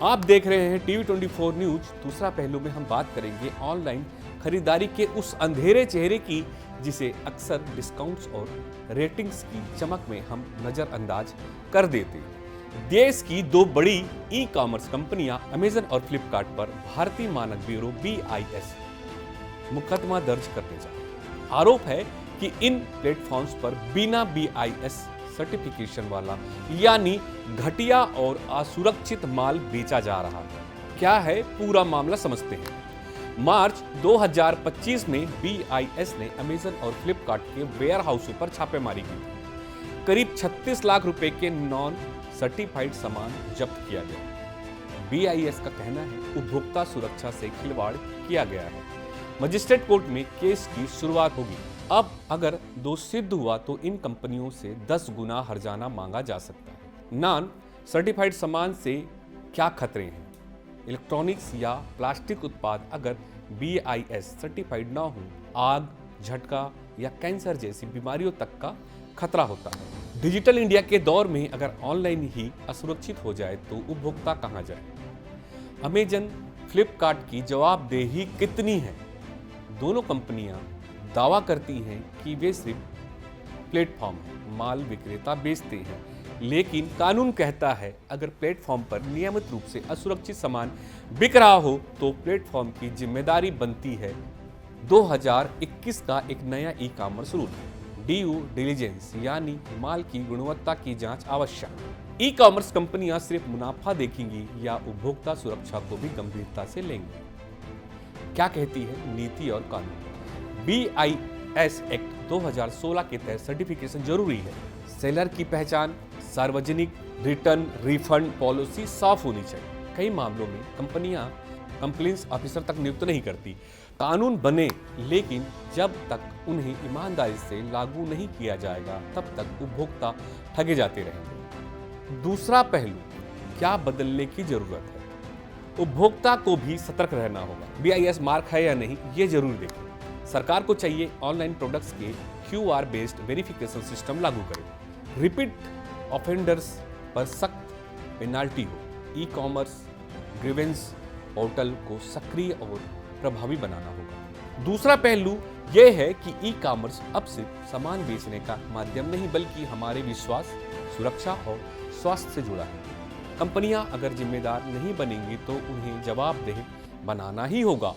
आप देख रहे हैं टीवी 24 न्यूज। दूसरा पहलू में हम बात करेंगे ऑनलाइन खरीदारी के उस अंधेरे चेहरे की जिसे अक्सर डिस्काउंट्स और रेटिंग्स की चमक में हम नजरअंदाज कर देते हैं। देश की दो बड़ी ई कॉमर्स कंपनियां अमेजन और फ्लिपकार्ट पर भारतीय मानक ब्यूरो BIS मुकदमा दर्ज करने जा रहे हैं। आरोप है कि इन प्लेटफॉर्म्स पर बिना BIS सर्टिफिकेशन वाला यानी घटिया और असुरक्षित माल बेचा जा रहा है। क्या है पूरा मामला, समझते हैं। मार्च 2025 में BIS ने अमेजन और फ्लिपकार्ट के वेयर हाउसों पर छापेमारी की थी। करीब 36 लाख रुपए के नॉन सर्टिफाइड सामान जब्त किया गया। BIS का कहना है उपभोक्ता सुरक्षा से खिलवाड़ किया गया है। मजिस्ट्रेट कोर्ट में केस की शुरुआत होगी। अब अगर दोष सिद्ध हुआ तो इन कंपनियों से 10 गुना हर्जाना मांगा जा सकता है। नॉन सर्टिफाइड सामान से क्या खतरे हैं? इलेक्ट्रॉनिक्स या प्लास्टिक उत्पाद अगर BIS सर्टिफाइड ना हो, आग, झटका या कैंसर जैसी बीमारियों तक का खतरा होता है। डिजिटल इंडिया के दौर में अगर ऑनलाइन ही असुरक्षित हो जाए तो उपभोक्ता कहां जाए? अमेजन, फ्लिपकार्ट की जवाबदेही कितनी है? दोनों कंपनियां दावा करती हैं कि वे सिर्फ प्लेटफॉर्म है, माल विक्रेता बेचते हैं, लेकिन कानून कहता है अगर प्लेटफॉर्म पर नियमित रूप से असुरक्षित सामान बिक रहा हो तो प्लेटफॉर्म की जिम्मेदारी बनती है। 2021 का एक नया e commerce rule, due diligence यानी माल की गुणवत्ता की जांच आवश्यक। ई कॉमर्स कंपनियां सिर्फ मुनाफा देखेंगी या उपभोक्ता सुरक्षा को भी गंभीरता से लेंगी? क्या कहती है नीति और कानून? BIS एक्ट 2016 के तहत सर्टिफिकेशन जरूरी है। सेलर की पहचान, सार्वजनिक रिटर्न रिफंड पॉलिसी साफ होनी चाहिए। कई मामलों में कंपनियां कंप्लेंस ऑफिसर तक नियुक्त नहीं करती। कानून बने, लेकिन जब तक उन्हें ईमानदारी से लागू नहीं किया जाएगा तब तक उपभोक्ता ठगे जाते रहेंगे। दूसरा पहलू, क्या बदलने की जरूरत है? उपभोक्ता को भी सतर्क रहना होगा। BIS मार्क है या नहीं, ये जरूर देखें। सरकार को चाहिए ऑनलाइन प्रोडक्ट्स के QR बेस्ड वेरिफिकेशन सिस्टम लागू करे। रिपीट ऑफेंडर्स पर सख्त पेनाल्टी हो। ई कॉमर्स ग्रीवेंस पोर्टल को सक्रिय और प्रभावी बनाना होगा। दूसरा पहलू यह है कि ई कॉमर्स अब सिर्फ सामान बेचने का माध्यम नहीं बल्कि हमारे विश्वास, सुरक्षा और स्वास्थ्य से जुड़ा है। कंपनियां अगर जिम्मेदार नहीं बनेंगी तो उन्हें जवाबदेह बनाना ही होगा।